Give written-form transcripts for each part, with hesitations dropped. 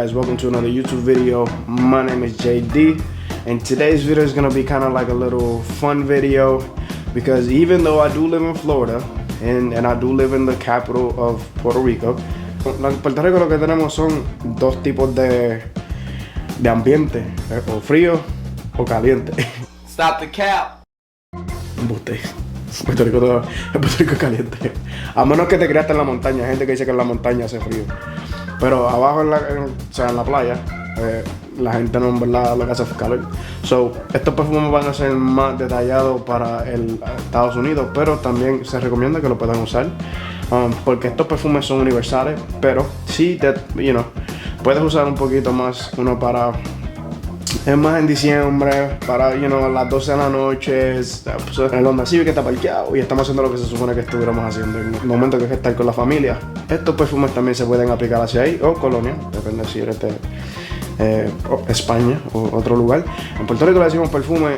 guys? Welcome to another YouTube video. My name is JD, and today's video is gonna be kind of like a little fun video because even though I do live in Florida and I do live in the capital of Puerto Rico, en Puerto Rico lo que tenemos son dos tipos de ambiente, o frío o caliente. Stop the cap. Embuste. Puerto Rico es caliente. A menos que te criaste en la montaña. Hay gente que dice que en la montaña hace frío. Pero abajo en la playa, la gente no en verdad lo que hace es calor. So, estos perfumes van a ser más detallados para el Estados Unidos, pero también se recomienda que lo puedan usar. Porque estos perfumes son universales, pero sí, puedes usar un poquito más uno para... Es más en diciembre, para, las 12 de la noche, el Honda Civic que está parqueado y estamos haciendo lo que se supone que estuviéramos haciendo en el momento que es estar con la familia. Estos perfumes también se pueden aplicar hacia ahí, o Colonia, depende si eres de España o otro lugar. En Puerto Rico le decimos perfume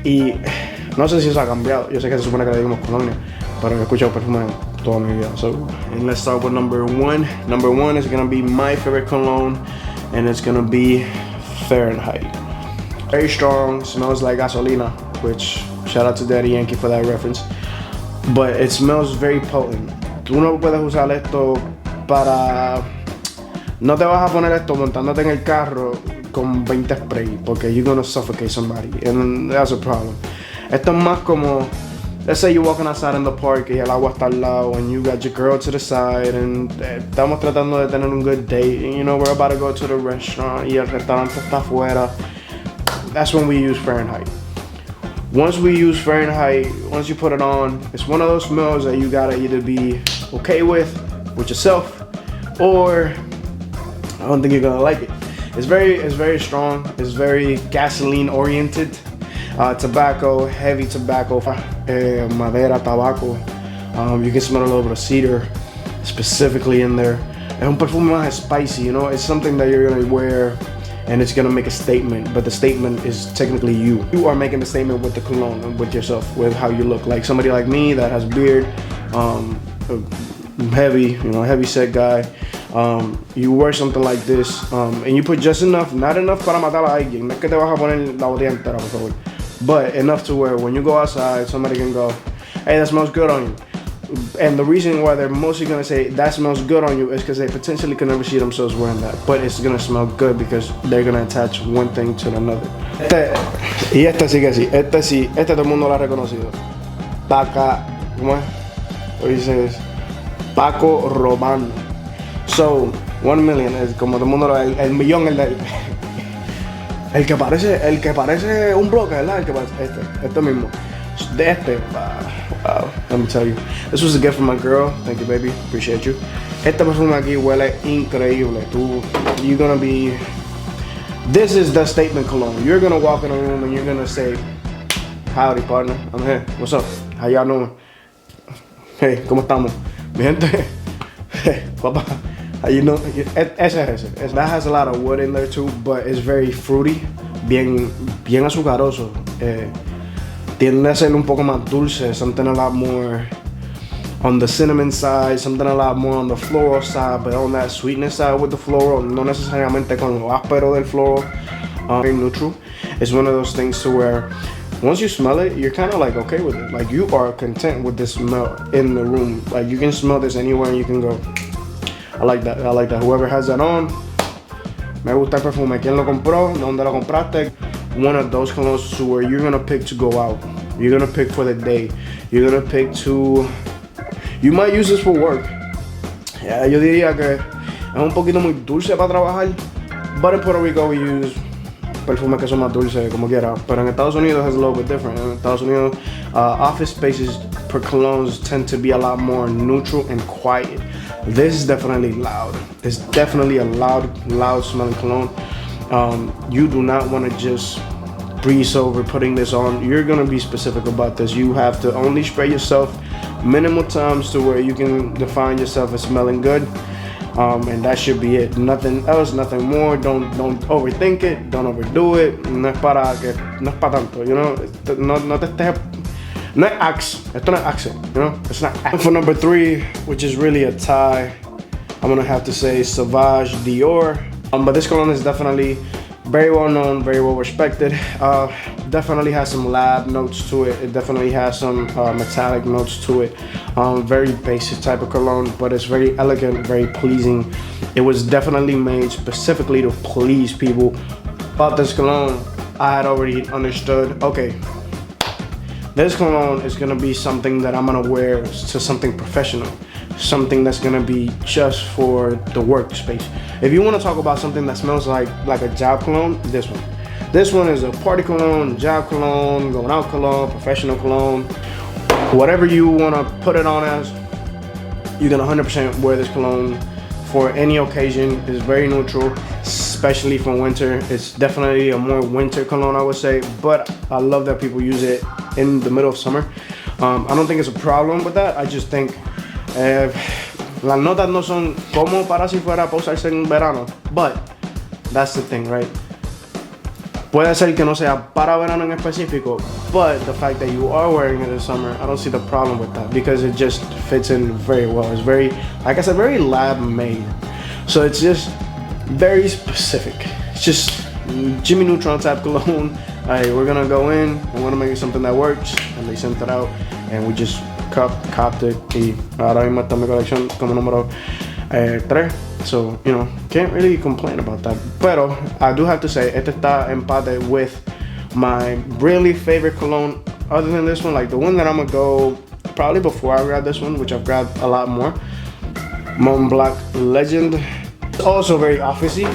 y no sé si eso ha cambiado. Yo sé que se supone que le decimos Colonia, pero he escuchado perfume toda mi vida. So, and let's start with number one. Number one is gonna be my favorite cologne, and it's gonna be Fahrenheit. Very strong, smells like gasolina, which shout out to Daddy Yankee for that reference. But it smells very potent. Tú no puedes usar esto para... No te vas a poner esto montándote en el carro con 20 spray, porque you're gonna suffocate somebody, and that's a problem. Esto es más como... Let's say you're walking outside in the park y el agua está al lado and you got your girl to the side and estamos tratando de tener un good date and we're about to go to the restaurant y el restaurante está afuera. That's when we use Fahrenheit. Once we use Fahrenheit, once you put it on, it's one of those smells that you gotta either be okay with yourself, or I don't think you're gonna like it. It's very strong. It's very gasoline oriented. Tobacco, heavy tobacco, madera, tabaco. You can smell a little bit of cedar specifically in there. Es un perfume más spicy, it's something that you're gonna wear and it's gonna make a statement, but the statement is technically you. You are making the statement with the cologne and with yourself, with how you look. Like somebody like me that has beard, heavy set guy. You wear something like this, and you put just enough, not enough para matar a alguien. No es que te vas a poner la botella entera, por favor. But enough to where when you go outside, somebody can go, hey, that smells good on you. And the reason why they're mostly gonna say that smells good on you is because they potentially can never see themselves wearing that. But it's gonna smell good because they're gonna attach one thing to another. Este todo el mundo lo ha reconocido. ¿Cómo es? Lo dices, Paco Rabanne. So, 1 million es como todo el mundo, el millón, el que parece un bloque, ¿verdad? El que parece este mismo. Wow, let me tell you. This was a gift from my girl. Thank you, baby. Appreciate you. Este perfume aquí huele increíble. You're gonna be... This is the statement cologne. You're gonna walk in a room and you're gonna say, howdy, partner. I'm here. What's up? How y'all doing? Hey, ¿cómo estamos? Mi gente. Hey, papá. How you know? Ese. That has a lot of wood in there too, but it's very fruity. Bien azucaroso. Tiende a ser un poco más dulce, something a lot more on the cinnamon side, something a lot more on the floral side, but on that sweetness side with the floral, no necesariamente con lo áspero del floral, very neutral. It's one of those things to where once you smell it, you're kind of like okay with it. Like you are content with this smell in the room. Like you can smell this anywhere and you can go, I like that. Whoever has that on, me gusta el perfume. ¿Quién lo compró? ¿Dónde lo compraste? One of those colognes to where you're gonna pick to go out. You're gonna pick for the day. You're gonna pick to... You might use this for work. Yeah, yo diría que es un poquito muy dulce para trabajar. But in Puerto Rico we use perfumes que son más dulces, como quiera. Pero en Estados Unidos it's a little bit different. En Estados Unidos, office spaces per colognes tend to be a lot more neutral and quiet. This is definitely loud. It's definitely a loud smelling cologne. You do not want to just breeze over putting this on. You're gonna be specific about this. You have to only spray yourself minimal times to where you can define yourself as smelling good, and that should be it. Nothing else, nothing more. Don't overthink it. Don't overdo it. No es para tanto, no te estés. No es Axe. Esto no es Axe, It's not Axe. For number 3, which is really a tie, I'm gonna have to say Sauvage Dior. But this cologne is definitely very well known, very well respected. Definitely has some lab notes to it. It definitely has some metallic notes to it. Very basic type of cologne, but it's very elegant, very pleasing. It was definitely made specifically to please people. About this cologne, I had already understood, okay, this cologne is gonna be something that I'm gonna wear to something professional, something that's gonna be just for the workspace. If you wanna talk about something that smells like a job cologne, this one. This one is a party cologne, job cologne, going out cologne, professional cologne. Whatever you wanna put it on as, you can 100% wear this cologne for any occasion. It's very neutral, especially for winter. It's definitely a more winter cologne, I would say, but I love that people use it in the middle of summer. I don't think it's a problem with that. I just think las notas no son como para si fuera para usarse en verano, but that's the thing, right? Puede ser que no sea para verano en específico, but the fact that you are wearing it in summer, I don't see the problem with that because it just fits in very well. It's very, like I said, very lab made. So it's just very specific. It's just Jimmy Neutron type cologne. Hey, we're gonna go in, we're gonna make something that works, and they sent it out, and we just copped it. Y ahora mismo está en mi colección como número 3. So, you know, can't really complain about that. Pero I do have to say, este está empate with my really favorite cologne other than this one. Like the one that I'm gonna go probably before I grab this one, which I've grabbed a lot more. Mont Blanc Legend. Also very officey,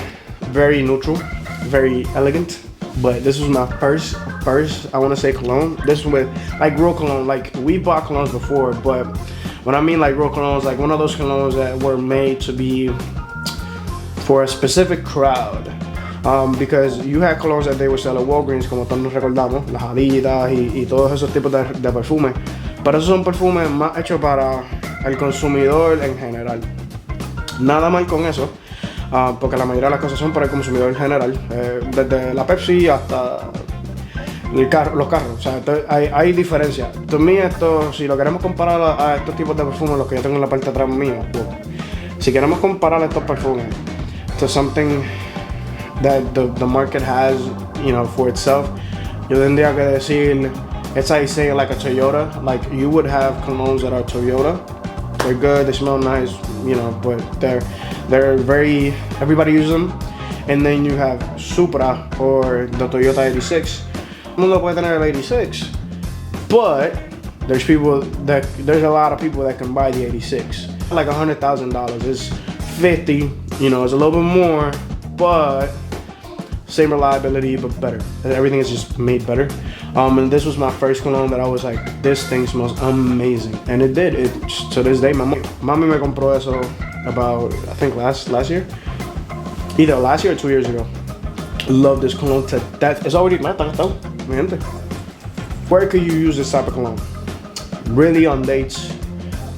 very neutral, very elegant. But this was my first I want to say cologne. This one with like real cologne. Like we bought colognes before, but when I mean like real colognes, like one of those colognes that were made to be for a specific crowd. Because you had colognes that they would sell at Walgreens, como todos nos recordamos, las Adidas y todos esos tipos de perfumes. Pero esos son perfumes más hechos para el consumidor en general. Nada mal con eso. Porque la mayoría de las cosas son para el consumidor en general, desde la Pepsi hasta los carros, o sea, hay diferencia. To mí esto, si lo queremos comparar a estos tipos de perfumes, los que yo tengo en la parte de atrás mío, pues, si queremos comparar estos perfumes to something that the market has, you know, for itself, yo tendría que decir, it's like saying like a Toyota, like you would have colognes that are Toyota. They're good, they smell nice, you know, but they're very, everybody uses them. And then you have Supra or the Toyota 86. Uno puede tener el 86, but there's a lot of people that can buy the 86. Like $100,000, it's 50, you know, it's a little bit more, but same reliability, but better. Everything is just made better. And this was my first cologne that I was like, this thing smells amazing. And it did. It to this day, mommy me compró eso about, I think last year. Either last year or 2 years ago. Love this cologne to death. It's already mata, mi gente. Where could you use this type of cologne? Really on dates.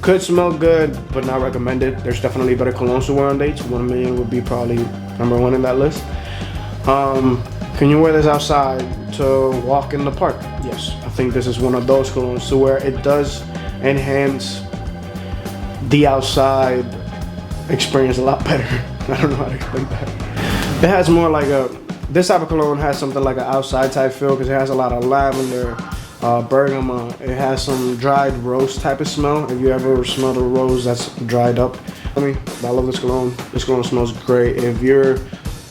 Could smell good, but not recommended. There's definitely better colognes to wear on dates. 1 million would be probably number 1 in that list. Can you wear this outside to walk in the park? Yes, I think this is one of those colognes to where it does enhance the outside experience a lot better. I don't know how to explain that. It has more like this type of cologne has something like an outside type feel because it has a lot of lavender, bergamot. It has some dried rose type of smell. If you ever smelled a rose that's dried up. I love this cologne. This cologne smells great. If you're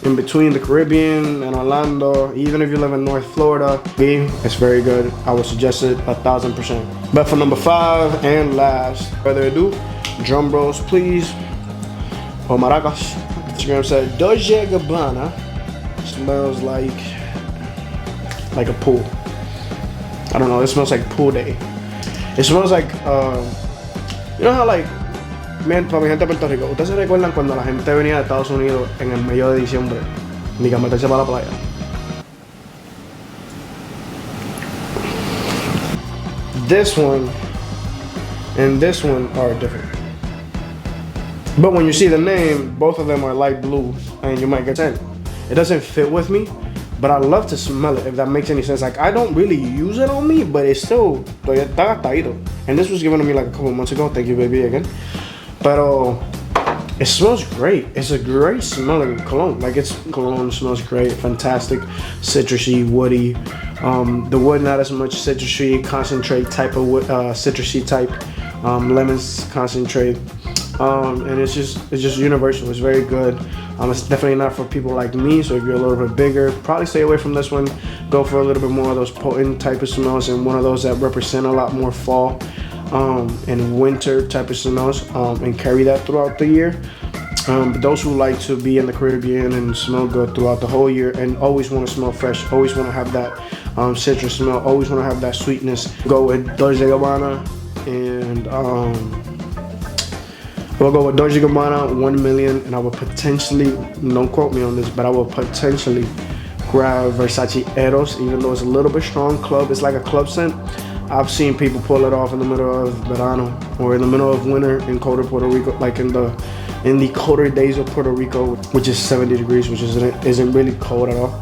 in between the Caribbean and Orlando, even if you live in North Florida, it's very good. I would suggest it 1,000%. But for number 5 and last, further ado, drum rolls please. Oh maracas. Instagram said Dolce & Gabbana smells like a pool. I don't know, it smells like pool day. It smells like, you know how like, man, para mi gente de Puerto Rico, ¿ustedes se recuerdan cuando la gente venía de Estados Unidos en el medio de diciembre? Ni que meterse para la playa. This one and this one are different. But when you see the name, both of them are light blue, and you might get 10. It doesn't fit with me, but I love to smell it, if that makes any sense. Like, I don't really use it on me, but it's still, está gastadito. And this was given to me like a couple months ago. Thank you, baby, again. Pero It smells great. It's a great smelling cologne. Like it's cologne smells great, fantastic, citrusy, woody. The wood not as much citrusy, concentrate type of wood, citrusy type, lemons concentrate, and it's just universal. It's very good. It's definitely not for people like me. So if you're a little bit bigger, probably stay away from this one. Go for a little bit more of those potent type of smells and one of those that represent a lot more fall and winter type of smells, and carry that throughout the year. But those who like to be in the Caribbean and smell good throughout the whole year and always want to smell fresh, always want to have that citrus smell, always want to have that sweetness, go with Dolce & Gabbana. And we'll go with Dolce & Gabbana 1 million, and I will potentially, don't quote me on this, but I will potentially grab Versace Eros, even though it's a little bit strong club. It's like a club scent. I've seen people pull it off in the middle of verano or in the middle of winter in colder Puerto Rico, like in the colder days of Puerto Rico, which is 70 degrees, which isn't really cold at all.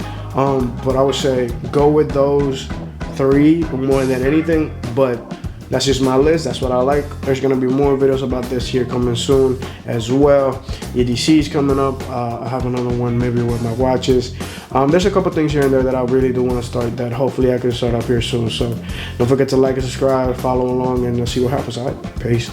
But I would say go with those 3 more than anything. But that's just my list. That's what I like. There's gonna be more videos about this here coming soon as well. EDC's coming up. I have another one maybe with my watches. There's a couple things here and there that I really do want to start that hopefully I can start up here soon. So don't forget to like and subscribe, follow along, and you'll see what happens. All right, peace.